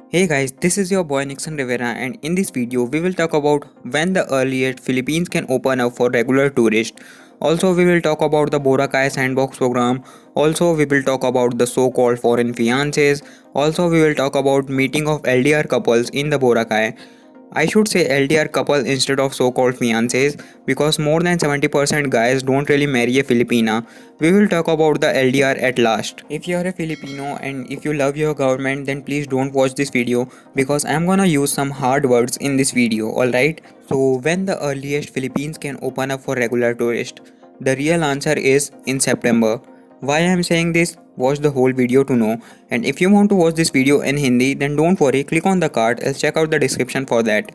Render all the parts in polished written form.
Hey guys, this is your boy Nixon Rivera, and in this video we will talk about when the earliest Philippines can open up for regular tourists. Also we will talk about the Boracay Sandbox program. Also we will talk about the so-called foreign fiancés. Also we will talk about meeting of LDR couples in the Boracay. I should say LDR couple instead of so-called fiancés because more than 70% guys don't really marry a Filipina. We will talk about the LDR at last. If you are a Filipino and if you love your government, then please don't watch this video because I'm gonna use some hard words in this video, alright? So when the earliest Philippines can open up for regular tourists? The real answer is in September. Why I am saying this? Watch the whole video to know. And if you want to watch this video in Hindi, then don't worry, click on the card and check out the description for that.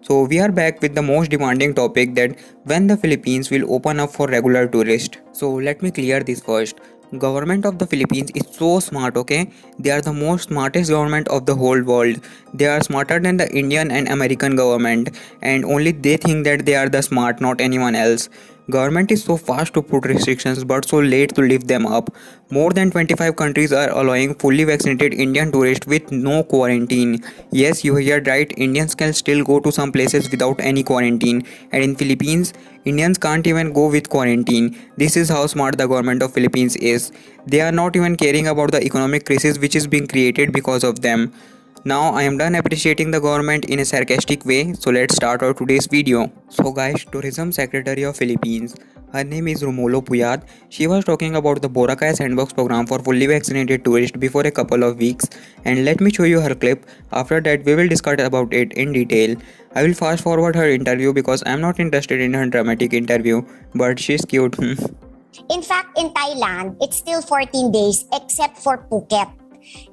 So we are back with the most demanding topic, that when the Philippines will open up for regular tourists. So let me clear this first. Government of the Philippines is so smart, okay? They are the most smartest government of the whole world. They are smarter than the Indian and American government, and only they think that they are the smart, not anyone else. Government is so fast to put restrictions but so late to lift them up. More than 25 countries are allowing fully vaccinated Indian tourists with no quarantine. Yes, you heard right, Indians can still go to some places without any quarantine. And in Philippines, Indians can't even go with quarantine. This is how smart the government of Philippines is. They are not even caring about the economic crisis which is being created because of them. Now I am done appreciating the government in a sarcastic way, so let's start our today's video. So guys, Tourism Secretary of Philippines, her name is Puyat. She was talking about the Boracay Sandbox program for fully vaccinated tourists before a couple of weeks, and let me show you her clip. After that we will discuss about it in detail. I will fast forward her interview because I am not interested in her dramatic interview, but she's cute. In fact, in Thailand, it's still 14 days except for Phuket.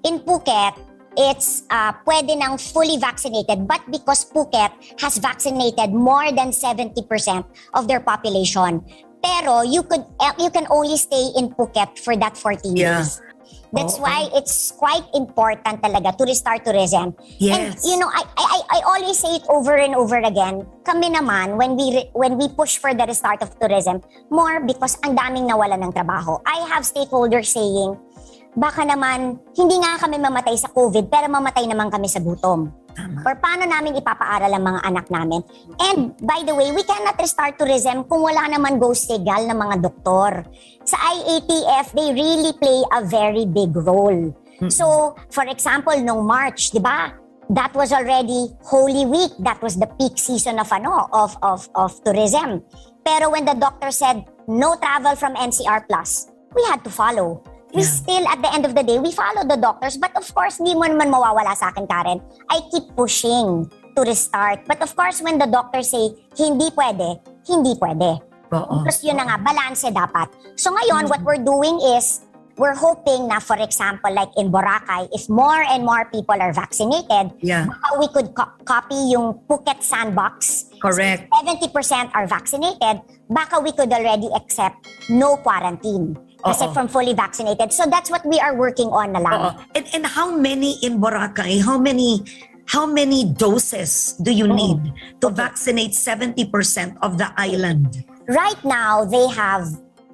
In Phuket, it's pwede nang fully vaccinated, but because Phuket has vaccinated more than 70% of their population, pero you can only stay in Phuket for that 14 days. That's why it's quite important talaga to restart tourism. Yes. And you know, I always say it over and over again. Kami naman, when we push for the restart of tourism, more because ang daming nawala ng trabaho. I have stakeholders saying, baka naman hindi nga kami mamatay sa COVID pero mamatay naman kami sa gutom. Tama. Or paano namin ipapaaral ang mga anak namin. And by the way, we cannot restart tourism kung wala naman ghost legal ng mga doktor. Sa IATF, they really play a very big role. So, for example, nung March, di ba? That was already Holy Week. That was the peak season of tourism. Pero when the doctor said no travel from NCR Plus, we had to follow. We still, at the end of the day, we follow the doctors. But of course, hindi mo naman mawawala sa akin, Karen. I keep pushing to restart. But of course, when the doctors say, hindi pwede, hindi pwede. Because yun na nga, balanse dapat. So ngayon, what we're doing is, we're hoping na, for example, like in Boracay, if more and more people are vaccinated, baka we could copy yung Phuket Sandbox. Correct. So 70% are vaccinated, baka we could already accept no quarantine. Kasi from fully vaccinated. So that's what we are working on na lang. And how many in Boracay, how many doses do you need to vaccinate 70% of the island? Right now, they have,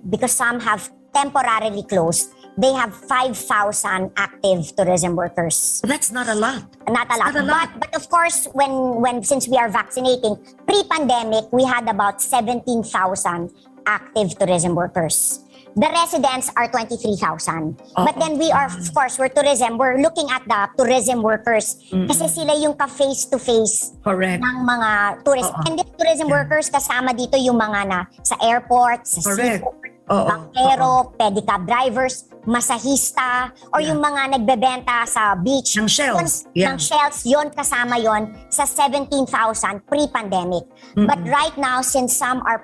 because some have temporarily closed, they have 5,000 active tourism workers. That's not a lot. Not a lot. But of course, when since we are vaccinating, pre-pandemic, we had about 17,000 active tourism workers. The residents are 23,000. But then we are, of course, we're looking at the tourism workers. Kasi sila yung ka-face-to-face ng mga tourists. And the tourism workers, kasama dito yung mga na sa airport, sa seafood, bankero, pedicab drivers, masahista, or yung mga nagbebenta sa beach. Ng shells. Ng shells, yon kasama yon sa 17,000 pre-pandemic. But right now, since some are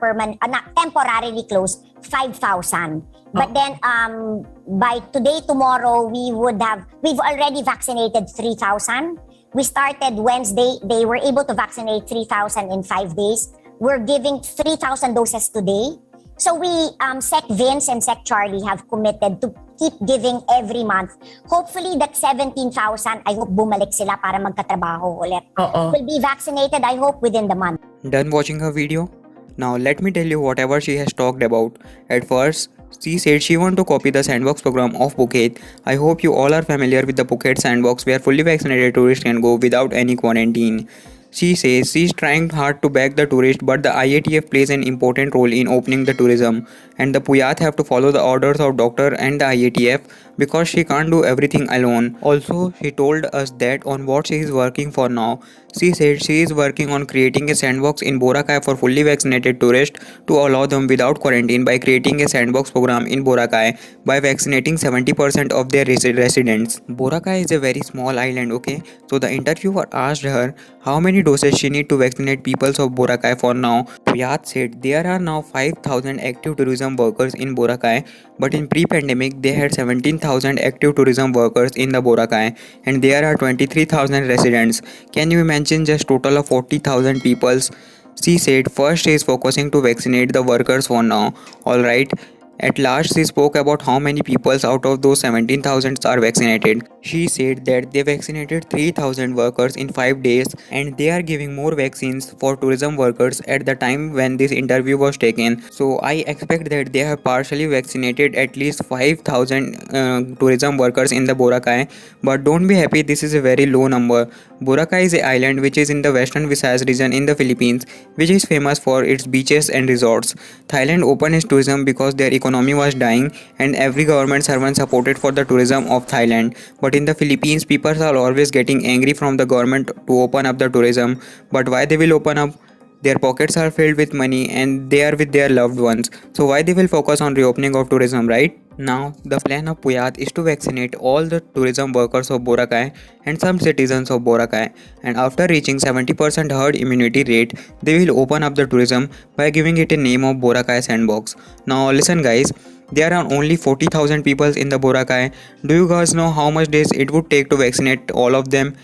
temporarily closed, 5,000. But then, by today, tomorrow, we've already vaccinated 3,000. We started Wednesday. They were able to vaccinate 3,000 in 5 days. We're giving 3,000 doses today. So we, Sec Vince and Sec Charlie have committed to keep giving every month. Hopefully that 17,000, I hope bumalik sila para magkatrabaho ulit. Will be vaccinated, I hope, within the month. Done watching her video? Now let me tell you whatever she has talked about. At first, She said she want to copy the sandbox program of Phuket. I hope you all are familiar with the Phuket Sandbox where fully vaccinated tourists can go without any quarantine. She says she's trying hard to back the tourist, but the IATF plays an important role in opening the tourism, and the Puyat have to follow the orders of doctor and the IATF because she can't do everything alone. Also, she told us that on what she is working for now. She said she is working on creating a sandbox in Boracay for fully vaccinated tourists to allow them without quarantine by creating a sandbox program in Boracay by vaccinating 70% of their residents. Boracay is a very small island, okay? So the interviewer asked her how many doses she need to vaccinate people of Boracay for now. Puyat said there are now 5,000 active tourism workers in Boracay, but in pre-pandemic they had 17,000 active tourism workers in the Boracay and there are 23,000 residents. Can you imagine just total of 40,000 people? She said first she is focusing to vaccinate the workers for now. Alright. At last, she spoke about how many people out of those 17,000 are vaccinated. She said that they vaccinated 3,000 workers in 5 days and they are giving more vaccines for tourism workers at the time when this interview was taken. So I expect that they have partially vaccinated at least 5,000 tourism workers in the Boracay. But don't be happy, this is a very low number. Boracay is an island which is in the western Visayas region in the Philippines, which is famous for its beaches and resorts. Thailand opened its tourism because their economy was dying and every government servant supported for the tourism of Thailand. But in the Philippines, people are always getting angry from the government to open up the tourism. But why they will open up? Their pockets are filled with money and they are with their loved ones. So why they will focus on reopening of tourism, right? Now, the plan of Puyat is to vaccinate all the tourism workers of Boracay and some citizens of Boracay, and after reaching 70% herd immunity rate, they will open up the tourism by giving it a name of Boracay Sandbox. Now listen guys, there are only 40,000 people in the Boracay. Do you guys know how much days it would take to vaccinate all of them?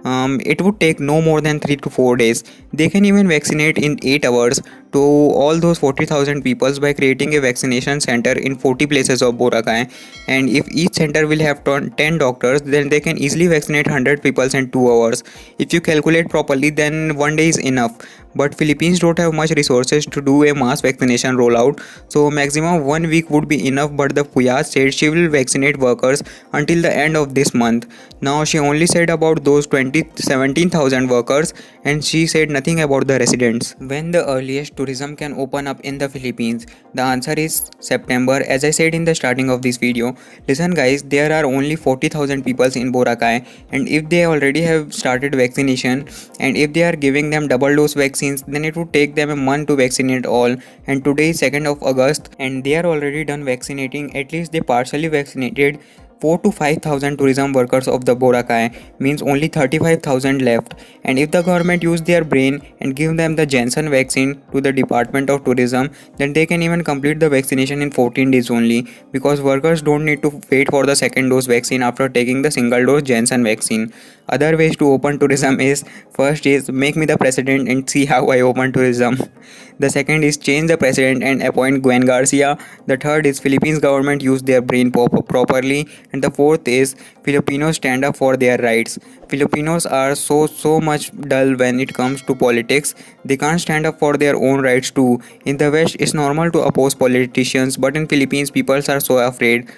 It would take no more than 3 to 4 days. They can even vaccinate in 8 hours to all those 40,000 people by creating a vaccination center in 40 places of Boracay. And if each center will have 10 doctors, then they can easily vaccinate 100 people in 2 hours. If you calculate properly, then 1 day is enough. But Philippines don't have much resources to do a mass vaccination rollout, so maximum 1 week would be enough. But the Puyat said she will vaccinate workers until the end of this month. Now she only said about those 17,000 workers and she said nothing about the residents. When the earliest tourism can open up in the Philippines? The answer is September, as I said in the starting of this video. Listen guys, there are only 40,000 people in Boracay, and if they already have started vaccination and if they are giving them double dose vaccines, then it would take them a month to vaccinate all. And today is 2nd of August and they are already done vaccinating. At least they partially vaccinated 4 to 5,000 tourism workers of the Boracay, means only 35,000 left. And if the government use their brain and give them the Janssen vaccine to the Department of Tourism, then they can even complete the vaccination in 14 days only, because workers don't need to wait for the second dose vaccine after taking the single dose Janssen vaccine. Other ways to open tourism is, first is make me the president and see how I open tourism. The second is change the president and appoint Gwen Garcia. The third is Philippines government use their brain properly. And the fourth is Filipinos stand up for their rights. Filipinos are so much dull when it comes to politics. They can't stand up for their own rights too. In the West, it's normal to oppose politicians, but in Philippines, people are so afraid.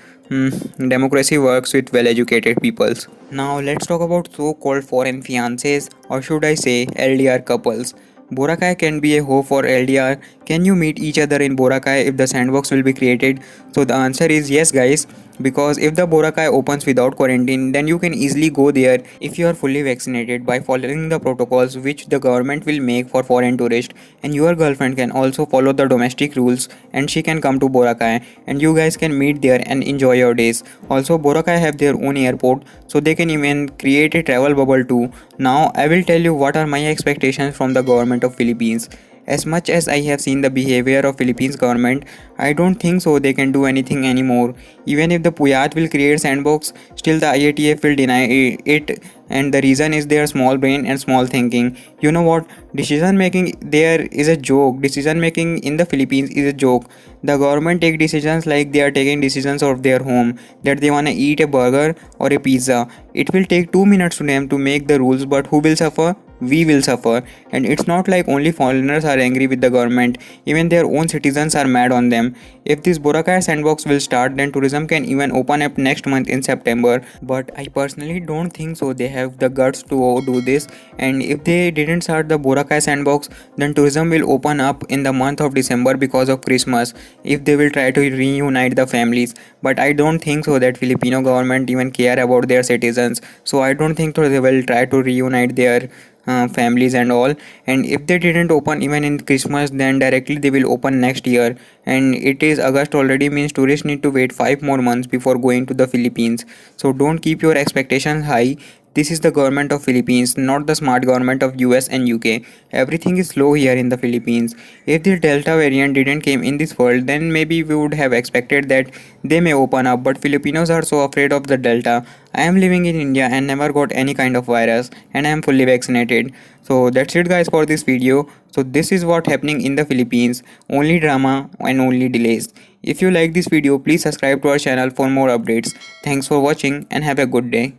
Democracy works with well-educated peoples. Now let's talk about so-called foreign fiancés, or should I say LDR couples. Boracay can be a home for LDR. Can you meet each other in Boracay if the sandbox will be created? So the answer is yes guys, because if the Boracay opens without quarantine, then you can easily go there if you are fully vaccinated by following the protocols which the government will make for foreign tourists, and your girlfriend can also follow the domestic rules and she can come to Boracay and you guys can meet there and enjoy your days. Also Boracay have their own airport, so they can even create a travel bubble too. Now I will tell you what are my expectations from the government of Philippines. As much as I have seen the behavior of Philippines government, I don't think so they can do anything anymore. Even if the Puyat will create sandbox, still the IATF will deny it, and the reason is their small brain and small thinking. You know what? Decision making there is a joke. Decision making in the Philippines is a joke. The government take decisions like they are taking decisions of their home, that they wanna eat a burger or a pizza. It will take 2 minutes to them to make the rules, but who will suffer? we will suffer. And it's not like only foreigners are angry with the government, even their own citizens are mad on them. If this Boracay Sandbox will start, then tourism can even open up next month in September. But I personally don't think so they have the guts to do this. And if they didn't start the Boracay Sandbox, then tourism will open up in the month of December because of Christmas, if they will try to reunite the families. But I don't think so that Filipino government even care about their citizens, so I don't think so they will try to reunite their families and all. And if they didn't open even in Christmas, then directly they will open next year. And it is August already, means tourists need to wait 5 more months before going to the Philippines. So don't keep your expectations high. This is the government of Philippines, not the smart government of US and UK. Everything is slow here in the Philippines. If the Delta variant didn't came in this world, then maybe we would have expected that they may open up, but Filipinos are so afraid of the Delta. I am living in India and never got any kind of virus, and I am fully vaccinated. So that's it guys for this video. So this is what happening in the Philippines. Only drama and only delays. If you like this video, please subscribe to our channel for more updates. Thanks for watching and have a good day.